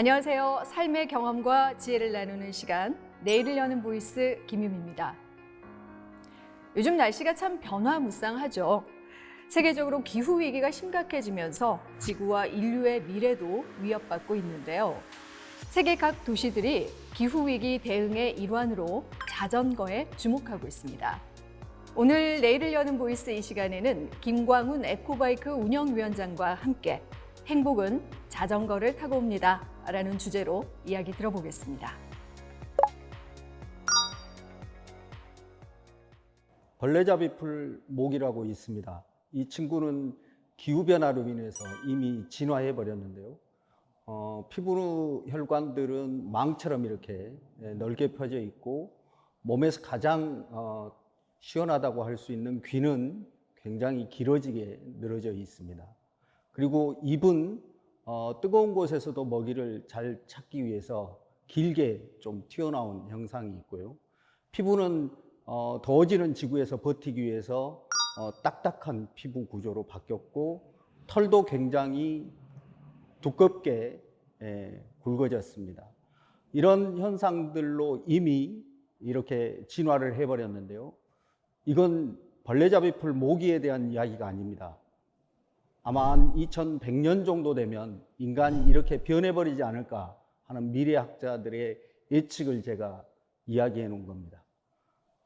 안녕하세요. 삶의 경험과 지혜를 나누는 시간, 내일을 여는 보이스 김유미입니다. 요즘 날씨가 참 변화무쌍하죠. 세계적으로 기후위기가 심각해지면서 지구와 인류의 미래도 위협받고 있는데요. 세계 각 도시들이 기후위기 대응의 일환으로 자전거에 주목하고 있습니다. 오늘 내일을 여는 보이스 이 시간에는 김광훈 에코바이크 운영위원장과 함께 행복은 자전거를 타고 옵니다. 라는 주제로 이야기 들어보겠습니다. 벌레잡이풀 모기라고 있습니다. 이 친구는 기후변화로 인해서 이미 진화해 버렸는데요. 피부 혈관들은 망처럼 이렇게 넓게 펴져 있고 몸에서 가장 시원하다고 할 수 있는 귀는 굉장히 길어지게 늘어져 있습니다. 그리고 입은 뜨거운 곳에서도 먹이를 잘 찾기 위해서 길게 좀 튀어나온 형상이 있고요. 피부는 더워지는 지구에서 버티기 위해서 딱딱한 피부 구조로 바뀌었고, 털도 굉장히 두껍게 굵어졌습니다. 이런 현상들로 이미 이렇게 진화를 해버렸는데요. 이건 벌레잡이풀 모기에 대한 이야기가 아닙니다. 아마 한 2100년 정도 되면 인간이 이렇게 변해버리지 않을까 하는 미래학자들의 예측을 제가 이야기해 놓은 겁니다.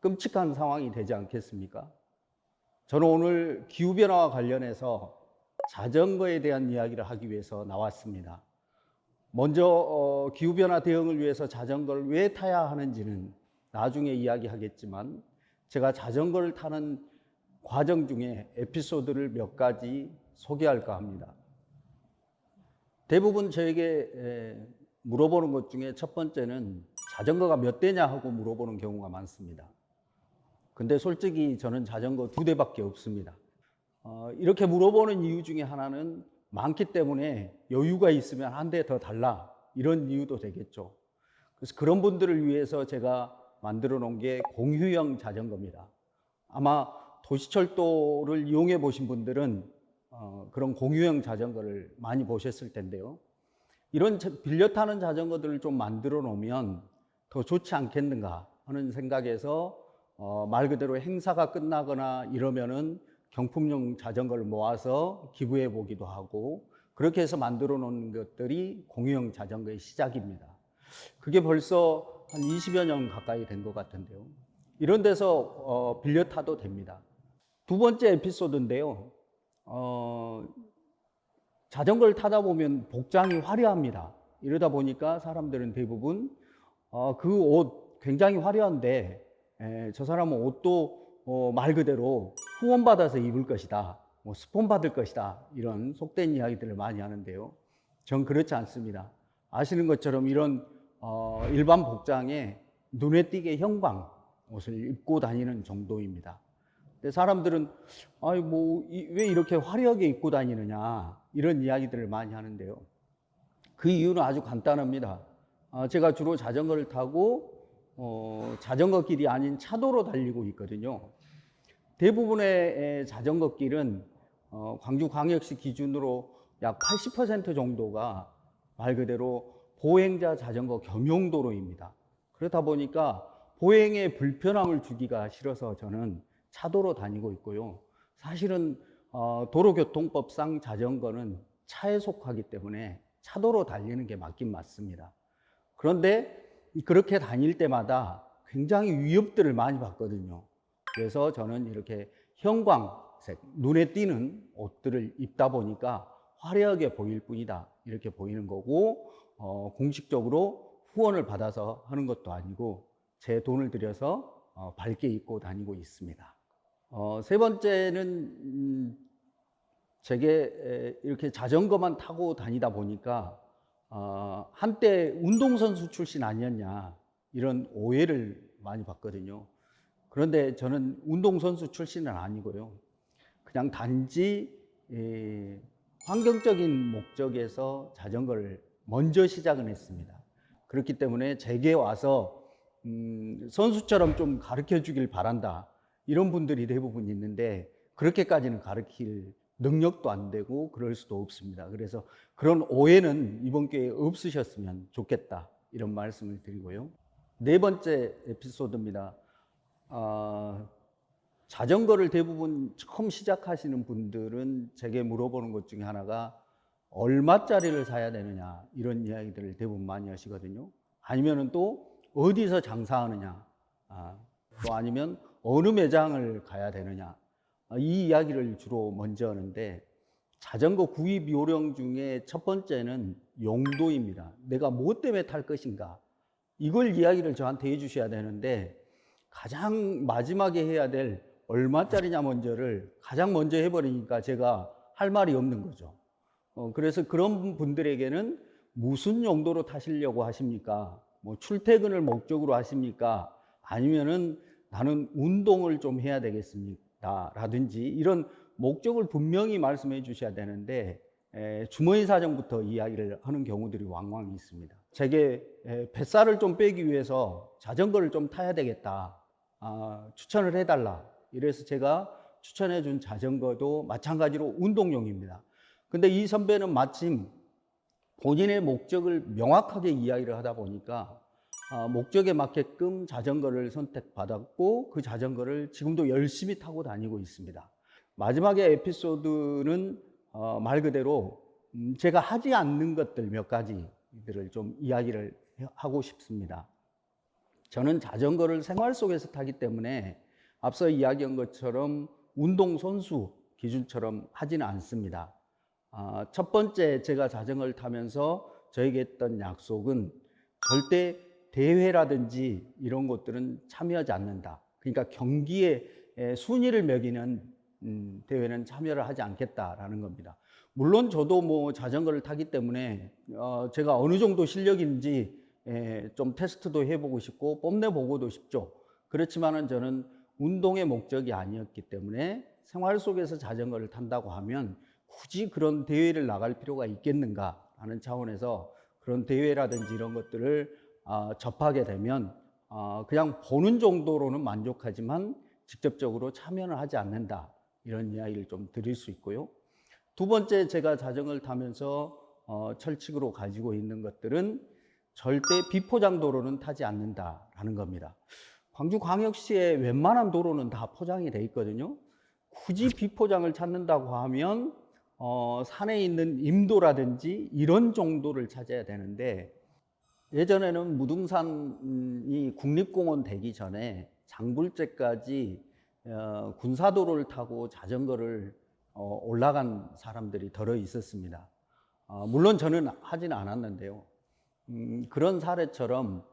끔찍한 상황이 되지 않겠습니까? 저는 오늘 기후변화와 관련해서 자전거에 대한 이야기를 하기 위해서 나왔습니다. 먼저 기후변화 대응을 위해서 자전거를 왜 타야 하는지는 나중에 이야기하겠지만, 제가 자전거를 타는 과정 중에 에피소드를 몇 가지 소개할까 합니다. 대부분 저에게 물어보는 것 중에 첫 번째는 자전거가 몇 대냐 하고 물어보는 경우가 많습니다. 근데 솔직히 저는 자전거 2대밖에 없습니다. 이렇게 물어보는 이유 중에 하나는 많기 때문에 여유가 있으면 한 대 더 달라, 이런 이유도 되겠죠. 그래서 그런 분들을 위해서 제가 만들어 놓은 게 공유형 자전거입니다. 아마 도시철도를 이용해 보신 분들은 그런 공유형 자전거를 많이 보셨을 텐데요. 이런 빌려 타는 자전거들을 좀 만들어 놓으면 더 좋지 않겠는가 하는 생각에서 말 그대로 행사가 끝나거나 이러면은 경품용 자전거를 모아서 기부해 보기도 하고, 그렇게 해서 만들어 놓은 것들이 공유형 자전거의 시작입니다. 그게 벌써 한 20여 년 가까이 된 것 같은데요. 이런 데서 빌려 타도 됩니다. 두 번째 에피소드인데요. 자전거를 타다 보면 복장이 화려합니다. 이러다 보니까 사람들은 대부분 그 옷 굉장히 화려한데 저 사람은 옷도 말 그대로 후원받아서 입을 것이다, 스폰 받을 것이다, 이런 속된 이야기들을 많이 하는데요. 전 그렇지 않습니다. 아시는 것처럼 이런 일반 복장에 눈에 띄게 형광 옷을 입고 다니는 정도입니다. 근데 사람들은 왜 이렇게 화려하게 입고 다니느냐, 이런 이야기들을 많이 하는데요. 그 이유는 아주 간단합니다. 제가 주로 자전거를 타고 자전거 길이 아닌 차도로 달리고 있거든요. 대부분의 자전거 길은 광주광역시 기준으로 약 80% 정도가 말 그대로 보행자 자전거 겸용도로입니다. 그렇다 보니까 보행에 불편함을 주기가 싫어서 저는 차도로 다니고 있고요. 사실은 도로교통법상 자전거는 차에 속하기 때문에 차도로 달리는 게 맞긴 맞습니다. 그런데 그렇게 다닐 때마다 굉장히 위협들을 많이 받거든요. 그래서 저는 이렇게 형광색, 눈에 띄는 옷들을 입다 보니까 화려하게 보일 뿐이다, 이렇게 보이는 거고, 공식적으로 후원을 받아서 하는 것도 아니고 제 돈을 들여서 밝게 입고 다니고 있습니다. 세 번째는 제게 이렇게 자전거만 타고 다니다 보니까 한때 운동선수 출신 아니었냐, 이런 오해를 많이 받거든요. 그런데 저는 운동선수 출신은 아니고요. 그냥 단지 환경적인 목적에서 자전거를 먼저 시작은 했습니다. 그렇기 때문에 제게 와서 선수처럼 좀 가르쳐 주길 바란다, 이런 분들이 대부분 있는데 그렇게까지는 가르칠 능력도 안 되고 그럴 수도 없습니다. 그래서 그런 오해는 이번 기회에 없으셨으면 좋겠다, 이런 말씀을 드리고요. 네 번째 에피소드입니다. 자전거를 대부분 처음 시작하시는 분들은 제게 물어보는 것 중에 하나가 얼마짜리를 사야 되느냐, 이런 이야기들을 대부분 많이 하시거든요. 아니면 또 어디서 장사하느냐, 또 아니면 어느 매장을 가야 되느냐, 이 이야기를 주로 먼저 하는데, 자전거 구입 요령 중에 첫 번째는 용도입니다. 내가 뭐 때문에 탈 것인가, 이걸 이야기를 저한테 해주셔야 되는데, 가장 마지막에 해야 될 얼마짜리냐 먼저를 가장 먼저 해버리니까 제가 할 말이 없는 거죠. 그래서 그런 분들에게는 무슨 용도로 타시려고 하십니까? 뭐 출퇴근을 목적으로 하십니까? 아니면은 나는 운동을 좀 해야 되겠습니다, 라든지 이런 목적을 분명히 말씀해 주셔야 되는데, 주머니 사정부터 이야기를 하는 경우들이 왕왕 있습니다. 제게 뱃살을 좀 빼기 위해서 자전거를 좀 타야 되겠다, 추천을 해달라, 이래서 제가 추천해 준 자전거도 마찬가지로 운동용입니다. 근데 이 선배는 마침 본인의 목적을 명확하게 이야기를 하다 보니까 목적에 맞게끔 자전거를 선택받았고, 그 자전거를 지금도 열심히 타고 다니고 있습니다. 마지막에 에피소드는 말 그대로 제가 하지 않는 것들 몇 가지들을 좀 이야기를 하고 싶습니다. 저는 자전거를 생활 속에서 타기 때문에 앞서 이야기한 것처럼 운동선수 기준처럼 하지는 않습니다. 첫 번째, 제가 자전거를 타면서 저에게 했던 약속은 절대 대회라든지 이런 것들은 참여하지 않는다. 그러니까 경기에 순위를 매기는 대회는 참여를 하지 않겠다라는 겁니다. 물론 저도 뭐 자전거를 타기 때문에 제가 어느 정도 실력인지 좀 테스트도 해보고 싶고 뽐내보고도 싶죠. 그렇지만은 저는 운동의 목적이 아니었기 때문에 생활 속에서 자전거를 탄다고 하면 굳이 그런 대회를 나갈 필요가 있겠는가 하는 차원에서 그런 대회라든지 이런 것들을 접하게 되면 그냥 보는 정도로는 만족하지만 직접적으로 참여는 하지 않는다, 이런 이야기를 좀 드릴 수 있고요. 두 번째, 제가 자전거를 타면서 철칙으로 가지고 있는 것들은 절대 비포장 도로는 타지 않는다라는 겁니다. 광주광역시의 웬만한 도로는 다 포장이 돼 있거든요. 굳이 비포장을 찾는다고 하면 산에 있는 임도라든지 이런 정도를 찾아야 되는데, 예전에는 무등산이 국립공원 되기 전에 장굴제까지 군사도로를 타고 자전거를 올라간 사람들이 더러 있었습니다. 물론 저는 하지는 않았는데요. 그런 사례처럼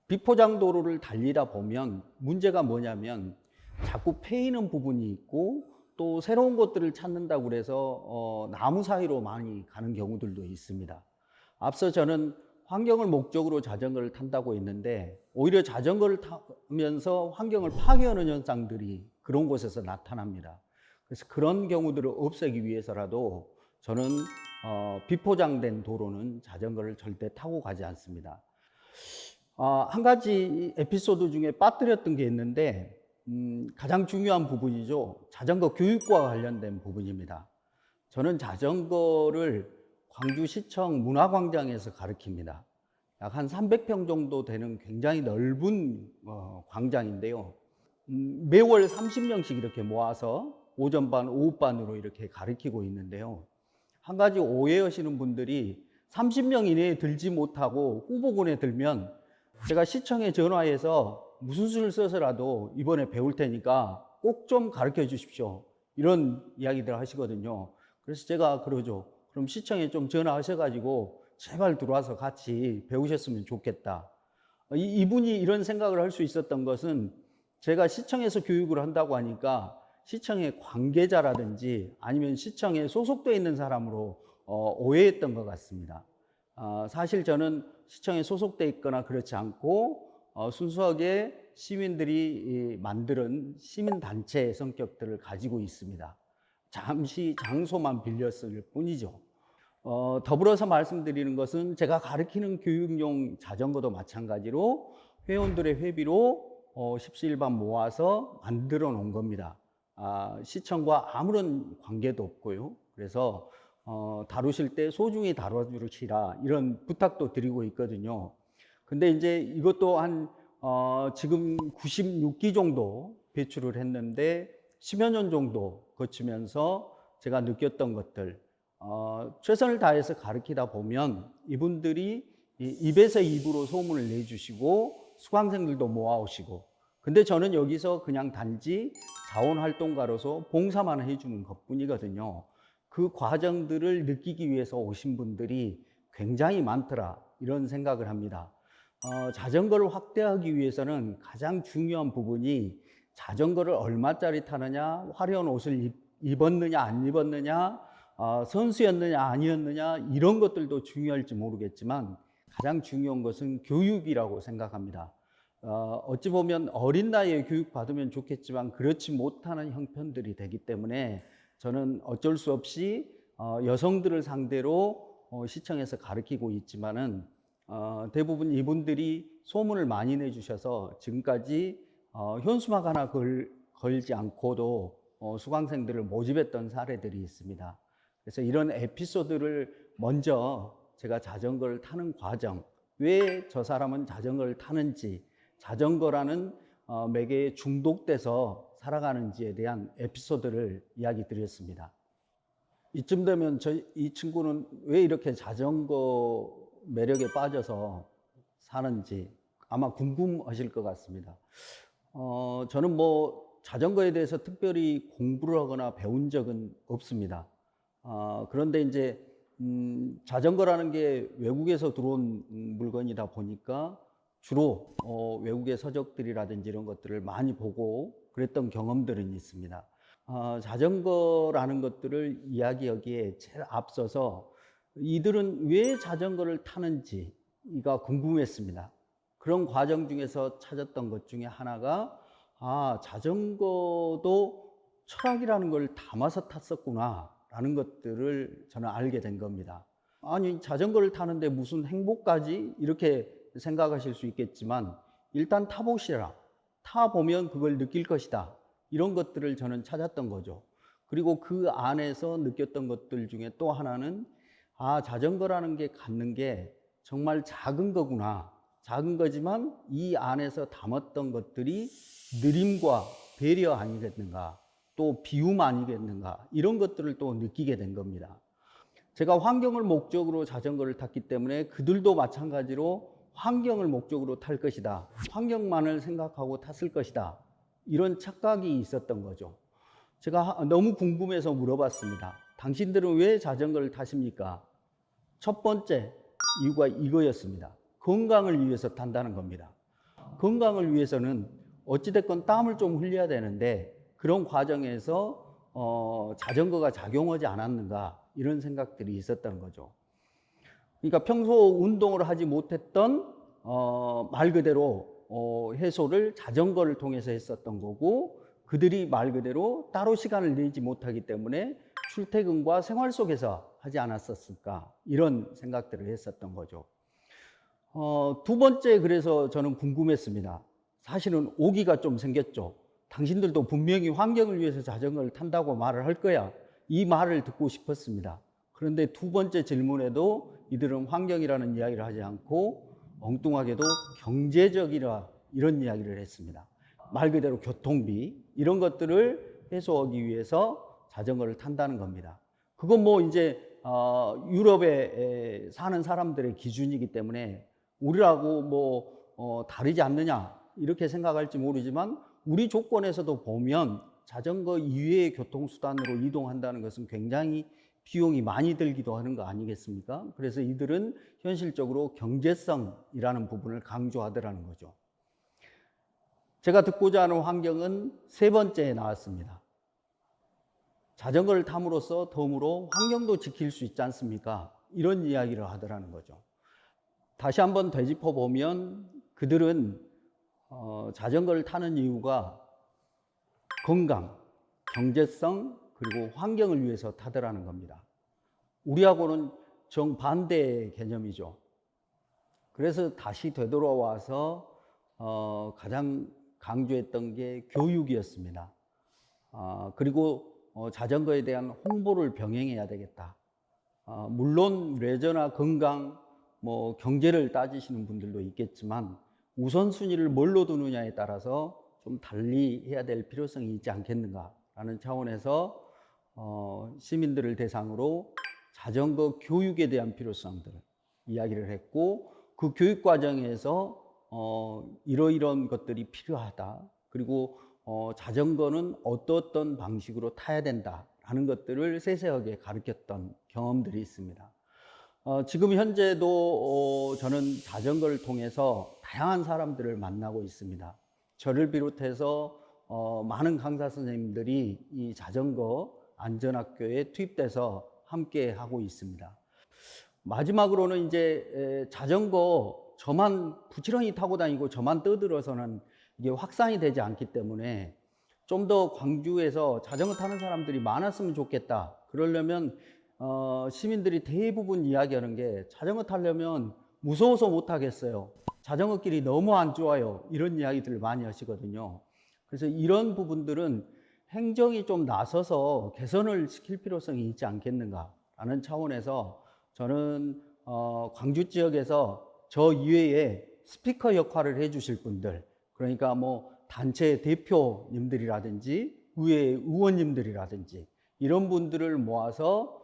비포장 도로를 달리다 보면 문제가 뭐냐면 자꾸 패이는 부분이 있고, 또 새로운 것들을 찾는다고 그래서 나무 사이로 많이 가는 경우들도 있습니다. 앞서 저는 환경을 목적으로 자전거를 탄다고 했는데, 오히려 자전거를 타면서 환경을 파괴하는 현상들이 그런 곳에서 나타납니다. 그래서 그런 경우들을 없애기 위해서라도 저는 비포장된 도로는 자전거를 절대 타고 가지 않습니다. 한 가지 에피소드 중에 빠뜨렸던 게 있는데, 가장 중요한 부분이죠. 자전거 교육과 관련된 부분입니다. 저는 자전거를 광주시청 문화광장에서 가르칩니다. 약 한 300평 정도 되는 굉장히 넓은 광장인데요. 매월 30명씩 이렇게 모아서 오전반, 오후반으로 이렇게 가르치고 있는데요. 한 가지 오해하시는 분들이 30명 이내에 들지 못하고 후보군에 들면 제가 시청에 전화해서 무슨 수를 써서라도 이번에 배울 테니까 꼭 좀 가르쳐 주십시오, 이런 이야기들 하시거든요. 그래서 제가 그러죠. 그럼 시청에 좀 전화하셔가지고 제발 들어와서 같이 배우셨으면 좋겠다. 이분이 이런 생각을 할 수 있었던 것은 제가 시청에서 교육을 한다고 하니까 시청의 관계자라든지 아니면 시청에 소속되어 있는 사람으로 오해했던 것 같습니다. 사실 저는 시청에 소속되어 있거나 그렇지 않고 순수하게 시민들이 만드는 시민단체의 성격들을 가지고 있습니다. 잠시 장소만 빌렸을 뿐이죠. 더불어서 말씀드리는 것은 제가 가르치는 교육용 자전거도 마찬가지로 회원들의 회비로 십시일반 모아서 만들어 놓은 겁니다. 시청과 아무런 관계도 없고요. 그래서 다루실 때 소중히 다뤄주시라 이런 부탁도 드리고 있거든요. 근데 이제 이것도 지금 96기 정도 배출을 했는데 10여 년 정도 거치면서 제가 느꼈던 것들, 최선을 다해서 가르치다 보면 이분들이 입에서 입으로 소문을 내주시고 수강생들도 모아오시고, 근데 저는 여기서 그냥 단지 자원활동가로서 봉사만 해주는 것뿐이거든요. 그 과정들을 느끼기 위해서 오신 분들이 굉장히 많더라, 이런 생각을 합니다. 자전거를 확대하기 위해서는 가장 중요한 부분이 자전거를 얼마짜리 타느냐, 화려한 옷을 입었느냐 안 입었느냐, 선수였느냐 아니었느냐, 이런 것들도 중요할지 모르겠지만 가장 중요한 것은 교육이라고 생각합니다. 어찌 보면 어린 나이에 교육받으면 좋겠지만 그렇지 못하는 형편들이 되기 때문에 저는 어쩔 수 없이 여성들을 상대로 시청에서 가르치고 있지만은 대부분 이분들이 소문을 많이 내주셔서 지금까지 현수막 하나 걸지 않고도 수강생들을 모집했던 사례들이 있습니다. 그래서 이런 에피소드를 먼저 제가 자전거를 타는 과정, 왜 저 사람은 자전거를 타는지, 자전거라는 매개에 중독돼서 살아가는지에 대한 에피소드를 이야기 드렸습니다. 이쯤 되면 이 친구는 왜 이렇게 자전거 매력에 빠져서 사는지 아마 궁금하실 것 같습니다. 저는 뭐 자전거에 대해서 특별히 공부를 하거나 배운 적은 없습니다. 그런데 이제 자전거라는 게 외국에서 들어온 물건이다 보니까 주로 외국의 서적들이라든지 이런 것들을 많이 보고 그랬던 경험들은 있습니다. 자전거라는 것들을 이야기하기에 제일 앞서서 이들은 왜 자전거를 타는지가 궁금했습니다. 그런 과정 중에서 찾았던 것 중에 하나가 자전거도 철학이라는 걸 담아서 탔었구나 라는 것들을 저는 알게 된 겁니다. 아니, 자전거를 타는데 무슨 행복까지? 이렇게 생각하실 수 있겠지만 일단 타보시라. 타보면 그걸 느낄 것이다. 이런 것들을 저는 찾았던 거죠. 그리고 그 안에서 느꼈던 것들 중에 또 하나는 자전거라는 게 갖는 게 정말 작은 거구나. 작은 거지만 이 안에서 담았던 것들이 느림과 배려 아니겠는가, 또 비움 아니겠는가, 이런 것들을 또 느끼게 된 겁니다. 제가 환경을 목적으로 자전거를 탔기 때문에 그들도 마찬가지로 환경을 목적으로 탈 것이다, 환경만을 생각하고 탔을 것이다, 이런 착각이 있었던 거죠. 제가 너무 궁금해서 물어봤습니다. 당신들은 왜 자전거를 타십니까? 첫 번째 이유가 이거였습니다. 건강을 위해서 탄다는 겁니다. 건강을 위해서는 어찌됐건 땀을 좀 흘려야 되는데 그런 과정에서 자전거가 작용하지 않았는가, 이런 생각들이 있었다는 거죠. 그러니까 평소 운동을 하지 못했던 말 그대로 해소를 자전거를 통해서 했었던 거고, 그들이 말 그대로 따로 시간을 내지 못하기 때문에 출퇴근과 생활 속에서 하지 않았었을까, 이런 생각들을 했었던 거죠. 두 번째, 그래서 저는 궁금했습니다. 사실은 오기가 좀 생겼죠. 당신들도 분명히 환경을 위해서 자전거를 탄다고 말을 할 거야. 이 말을 듣고 싶었습니다. 그런데 두 번째 질문에도 이들은 환경이라는 이야기를 하지 않고 엉뚱하게도 경제적이라, 이런 이야기를 했습니다. 말 그대로 교통비, 이런 것들을 해소하기 위해서 자전거를 탄다는 겁니다. 그건 뭐 이제 유럽에 사는 사람들의 기준이기 때문에 우리라고 뭐 다르지 않느냐, 이렇게 생각할지 모르지만 우리 조건에서도 보면 자전거 이외의 교통수단으로 이동한다는 것은 굉장히 비용이 많이 들기도 하는 거 아니겠습니까? 그래서 이들은 현실적으로 경제성이라는 부분을 강조하더라는 거죠. 제가 듣고자 하는 환경은 세 번째에 나왔습니다. 자전거를 탐으로써 덤으로 환경도 지킬 수 있지 않습니까? 이런 이야기를 하더라는 거죠. 다시 한번 되짚어 보면 그들은 자전거를 타는 이유가 건강, 경제성, 그리고 환경을 위해서 타더라는 겁니다. 우리하고는 정반대의 개념이죠. 그래서 다시 되돌아와서 가장 강조했던 게 교육이었습니다. 그리고 자전거에 대한 홍보를 병행해야 되겠다. 물론 레저나 건강, 뭐 경제를 따지시는 분들도 있겠지만 우선순위를 뭘로 두느냐에 따라서 좀 달리 해야 될 필요성이 있지 않겠는가라는 차원에서 시민들을 대상으로 자전거 교육에 대한 필요성들을 이야기를 했고, 그 교육 과정에서 이러이러한 것들이 필요하다. 그리고 자전거는 어떤 방식으로 타야 된다라는 것들을 세세하게 가르쳤던 경험들이 있습니다. 지금 현재도 저는 자전거를 통해서 다양한 사람들을 만나고 있습니다. 저를 비롯해서 많은 강사 선생님들이 이 자전거 안전학교에 투입돼서 함께 하고 있습니다. 마지막으로는 이제 자전거 저만 부지런히 타고 다니고 저만 떠들어서는 이게 확산이 되지 않기 때문에 좀 더 광주에서 자전거 타는 사람들이 많았으면 좋겠다. 그러려면 시민들이 대부분 이야기하는 게 자전거 타려면 무서워서 못 타겠어요. 자전거 길이 너무 안 좋아요. 이런 이야기들을 많이 하시거든요. 그래서 이런 부분들은 행정이 좀 나서서 개선을 시킬 필요성이 있지 않겠는가라는 차원에서 저는 광주 지역에서 저 이외에 스피커 역할을 해주실 분들, 그러니까 뭐 단체 대표님들이라든지 의회 의원님들이라든지 이런 분들을 모아서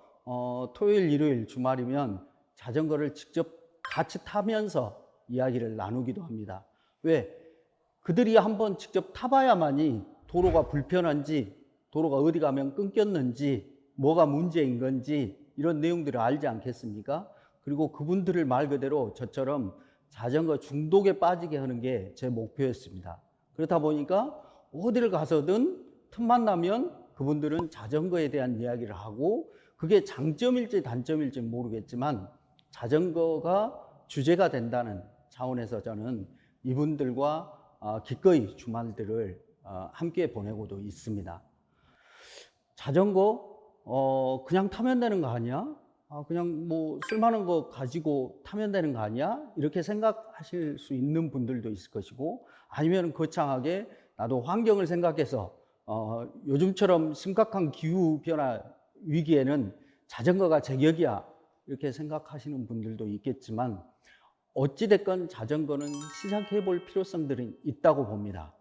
토요일, 일요일, 주말이면 자전거를 직접 같이 타면서 이야기를 나누기도 합니다. 왜? 그들이 한번 직접 타봐야만이 도로가 불편한지, 도로가 어디 가면 끊겼는지, 뭐가 문제인 건지 이런 내용들을 알지 않겠습니까? 그리고 그분들을 말 그대로 저처럼 자전거 중독에 빠지게 하는 게 제 목표였습니다. 그렇다 보니까 어디를 가서든 틈만 나면 그분들은 자전거에 대한 이야기를 하고, 그게 장점일지 단점일지 모르겠지만 자전거가 주제가 된다는 차원에서 저는 이분들과 기꺼이 주말들을 함께 보내고도 있습니다. 자전거 그냥 타면 되는 거 아니야? 그냥 뭐 쓸만한 거 가지고 타면 되는 거 아니야? 이렇게 생각하실 수 있는 분들도 있을 것이고, 아니면 거창하게 나도 환경을 생각해서 요즘처럼 심각한 기후변화 위기에는 자전거가 제격이야, 이렇게 생각하시는 분들도 있겠지만, 어찌됐건 자전거는 시작해 볼 필요성들이 있다고 봅니다.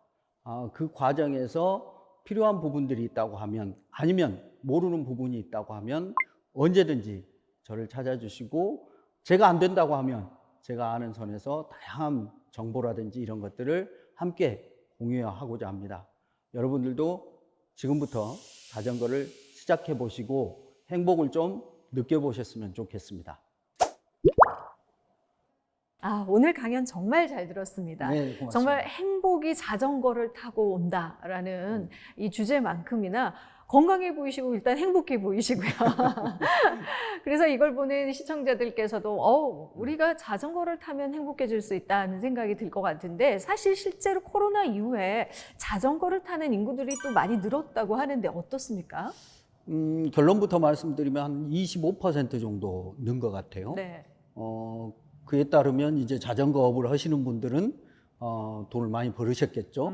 그 과정에서 필요한 부분들이 있다고 하면, 아니면 모르는 부분이 있다고 하면 언제든지 저를 찾아주시고, 제가 안 된다고 하면 제가 아는 선에서 다양한 정보라든지 이런 것들을 함께 공유하고자 합니다. 여러분들도 지금부터 자전거를 시작해 보시고 행복을 좀 느껴보셨으면 좋겠습니다. 오늘 강연 정말 잘 들었습니다. 네, 고맙습니다. 정말 행복이 자전거를 타고 온다라는 이 주제만큼이나 건강해 보이시고 일단 행복해 보이시고요. 그래서 이걸 보는 시청자들께서도 우리가 자전거를 타면 행복해질 수 있다는 생각이 들 것 같은데, 사실 실제로 코로나 이후에 자전거를 타는 인구들이 또 많이 늘었다고 하는데 어떻습니까? 결론부터 말씀드리면 한 25% 정도 는 것 같아요. 네. 그에 따르면 이제 자전거 업을 하시는 분들은 돈을 많이 벌으셨겠죠.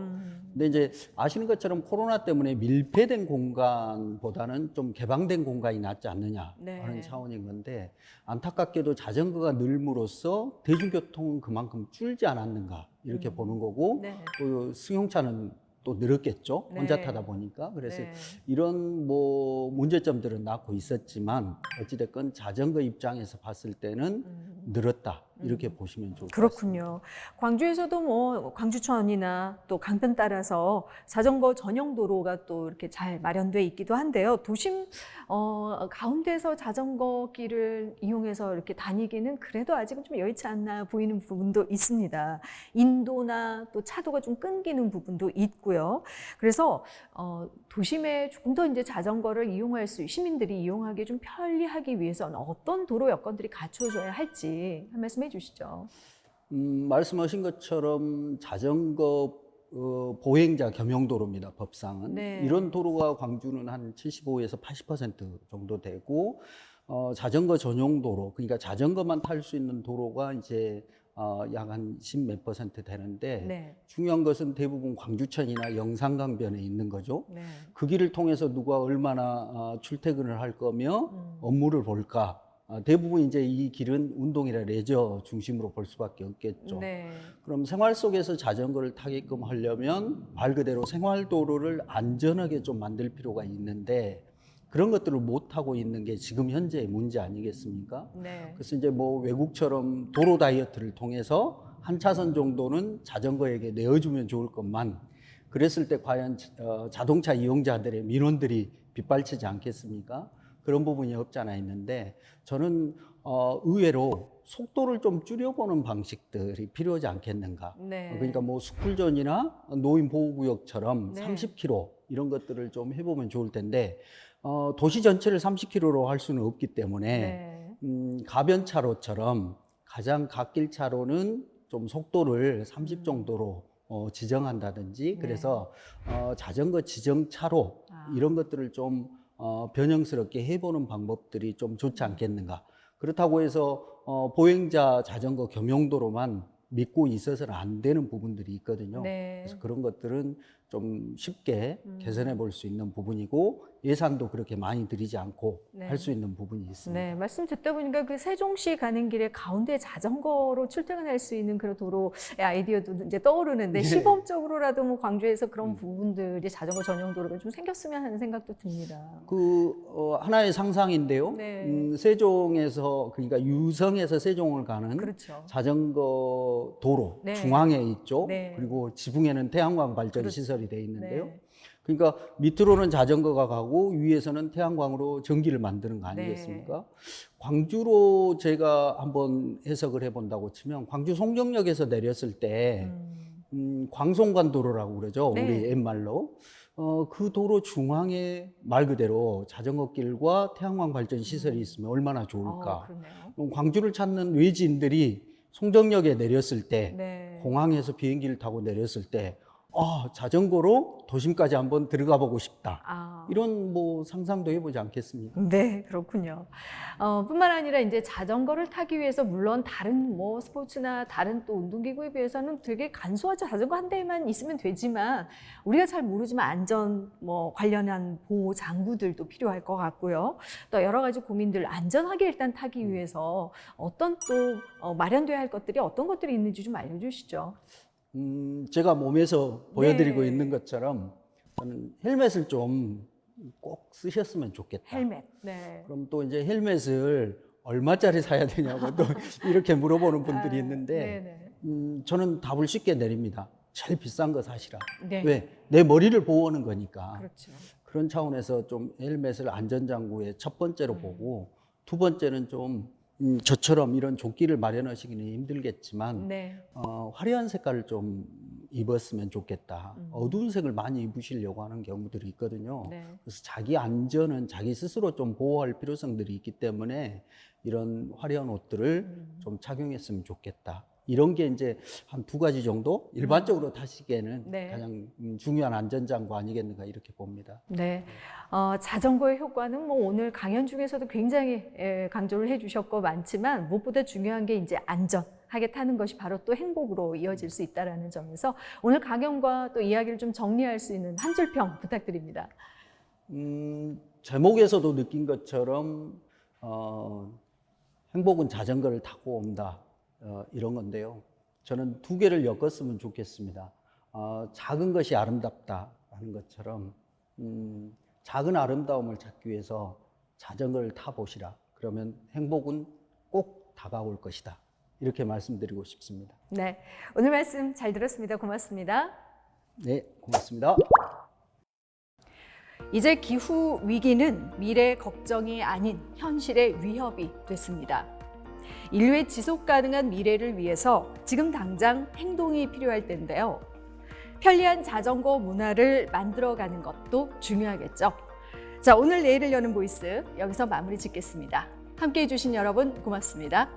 근데 이제 아시는 것처럼 코로나 때문에 밀폐된 공간보다는 좀 개방된 공간이 낫지 않느냐 하는 차원인 건데, 안타깝게도 자전거가 늘므로써 대중교통은 그만큼 줄지 않았는가 이렇게 보는 거고, 또 승용차는 또 늘었겠죠. 혼자 타다 보니까. 그래서 이런 뭐 문제점들은 낳고 있었지만 어찌됐건 자전거 입장에서 봤을 때는 늘었다, 이렇게 보시면 좋을 것 같습니다. 그렇군요. 광주에서도 뭐 광주천이나 또 강변 따라서 자전거 전용 도로가 또 이렇게 잘 마련돼 있기도 한데요. 도심 가운데서 자전거 길을 이용해서 이렇게 다니기는 그래도 아직은 좀 여의치 않나 보이는 부분도 있습니다. 인도나 또 차도가 좀 끊기는 부분도 있고요. 그래서 도심에 조금 더 이제 자전거를 이용할 수, 시민들이 이용하기 좀 편리하기 위해서는 어떤 도로 여건들이 갖춰져야 할지 한 말씀 해주시죠. 말씀하신 것처럼 자전거 보행자 겸용도로입니다, 법상은. 이런 도로가 광주는 한 75에서 80% 정도 되고, 자전거 전용 도로, 그러니까 자전거만 탈 수 있는 도로가 이제 약 한 10몇 % 되는데 네. 중요한 것은 대부분 광주천이나 영산강변에 있는 거죠. 네. 그 길을 통해서 누가 얼마나 출퇴근을 할 거며 업무를 볼까. 대부분 이제 이 길은 운동이나 레저 중심으로 볼 수밖에 없겠죠. 네. 그럼 생활 속에서 자전거를 타게끔 하려면 말 그대로 생활도로를 안전하게 좀 만들 필요가 있는데 그런 것들을 못 하고 있는 게 지금 현재의 문제 아니겠습니까? 네. 그래서 이제 뭐 외국처럼 도로 다이어트를 통해서 한 차선 정도는 자전거에게 내어주면 좋을 것만 그랬을 때 과연 자동차 이용자들의 민원들이 빗발치지 않겠습니까? 그런 부분이 없지 않아 있는데 저는 의외로 속도를 좀 줄여보는 방식들이 필요하지 않겠는가. 네. 그러니까 뭐 숙불전이나 노인보호구역처럼 네. 30km 이런 것들을 좀 해보면 좋을 텐데 도시 전체를 30km로 할 수는 없기 때문에 네. 가변차로처럼 가장 갓길 차로는 좀 속도를 30 정도로 지정한다든지 그래서 자전거 지정차로 이런 것들을 좀 변형스럽게 해보는 방법들이 좀 좋지 않겠는가. 그렇다고 해서 보행자 자전거 겸용도로만 믿고 있어서는 안 되는 부분들이 있거든요. 네. 그래서 그런 것들은 좀 쉽게 개선해 볼 수 있는 부분이고 예산도 그렇게 많이 들이지 않고 네. 할 수 있는 부분이 있습니다. 네, 말씀 듣다 보니까 그 세종시 가는 길에 가운데 자전거로 출퇴근할 수 있는 그런 도로의 아이디어도 이제 떠오르는데 네. 시범적으로라도 뭐 광주에서 그런 부분들이 자전거 전용 도로가 좀 생겼으면 하는 생각도 듭니다. 하나의 상상인데요. 네. 세종에서 그러니까 유성에서 세종을 가는 그렇죠. 자전거 도로 네. 중앙에 있죠. 네. 그리고 지붕에는 태양광 발전 그렇죠. 시설이 되어 있는데요. 네. 그러니까 밑으로는 자전거가 가고 위에서는 태양광으로 전기를 만드는 거 아니겠습니까? 네. 광주로 제가 한번 해석을 해본다고 치면 광주 송정역에서 내렸을 때 광송관 도로라고 그러죠. 네. 우리 옛말로. 그 도로 중앙에 말 그대로 자전거 길과 태양광 발전 시설이 있으면 얼마나 좋을까. 그러네요. 그럼 광주를 찾는 외지인들이 송정역에 내렸을 때 네. 공항에서 비행기를 타고 내렸을 때 자전거로 도심까지 한번 들어가 보고 싶다. 이런 뭐 상상도 해보지 않겠습니까? 네, 그렇군요. 뿐만 아니라 이제 자전거를 타기 위해서 물론 다른 뭐 스포츠나 다른 또 운동기구에 비해서는 되게 간소하죠. 자전거 한 대만 있으면 되지만 우리가 잘 모르지만 안전 뭐 관련한 보호 장구들도 필요할 것 같고요. 또 여러 가지 고민들 안전하게 일단 타기 위해서 어떤 또 마련돼야 할 것들이 어떤 것들이 있는지 좀 알려주시죠. 제가 몸에서 보여드리고 네. 있는 것처럼 저는 헬멧을 좀 꼭 쓰셨으면 좋겠다. 헬멧. 네. 그럼 또 이제 헬멧을 얼마짜리 사야 되냐고 또 이렇게 물어보는 분들이 있는데 저는 답을 쉽게 내립니다. 제일 비싼 거 사시라. 네. 왜? 내 머리를 보호하는 거니까. 그렇죠. 그런 차원에서 좀 헬멧을 안전장구의 첫 번째로 보고 두 번째는 좀 저처럼 이런 조끼를 마련하시기는 힘들겠지만 네. 화려한 색깔을 좀 입었으면 좋겠다. 어두운 색을 많이 입으시려고 하는 경우들이 있거든요. 네. 그래서 자기 안전은 자기 스스로 좀 보호할 필요성들이 있기 때문에 이런 화려한 옷들을 좀 착용했으면 좋겠다. 이런 게 이제 한 두 가지 정도 일반적으로 타시기에는 네. 가장 중요한 안전장구 아니겠는가 이렇게 봅니다. 네, 자전거의 효과는 뭐 오늘 강연 중에서도 굉장히 강조를 해주셨고 많지만 무엇보다 중요한 게 이제 안전하게 타는 것이 바로 또 행복으로 이어질 수 있다는 점에서 오늘 강연과 또 이야기를 좀 정리할 수 있는 한 줄평 부탁드립니다. 제목에서도 느낀 것처럼 행복은 자전거를 타고 온다. 이런 건데요. 저는 두 개를 엮었으면 좋겠습니다. 작은 것이 아름답다 하는 것처럼 작은 아름다움을 찾기 위해서 자전거를 타보시라. 그러면 행복은 꼭 다가올 것이다. 이렇게 말씀드리고 싶습니다. 네, 오늘 말씀 잘 들었습니다. 고맙습니다. 네, 고맙습니다. 이제 기후 위기는 미래 걱정이 아닌 현실의 위협이 됐습니다. 인류의 지속 가능한 미래를 위해서 지금 당장 행동이 필요할 텐데요. 편리한 자전거 문화를 만들어가는 것도 중요하겠죠. 자, 오늘 내일을 여는 보이스 여기서 마무리 짓겠습니다. 함께해 주신 여러분 고맙습니다.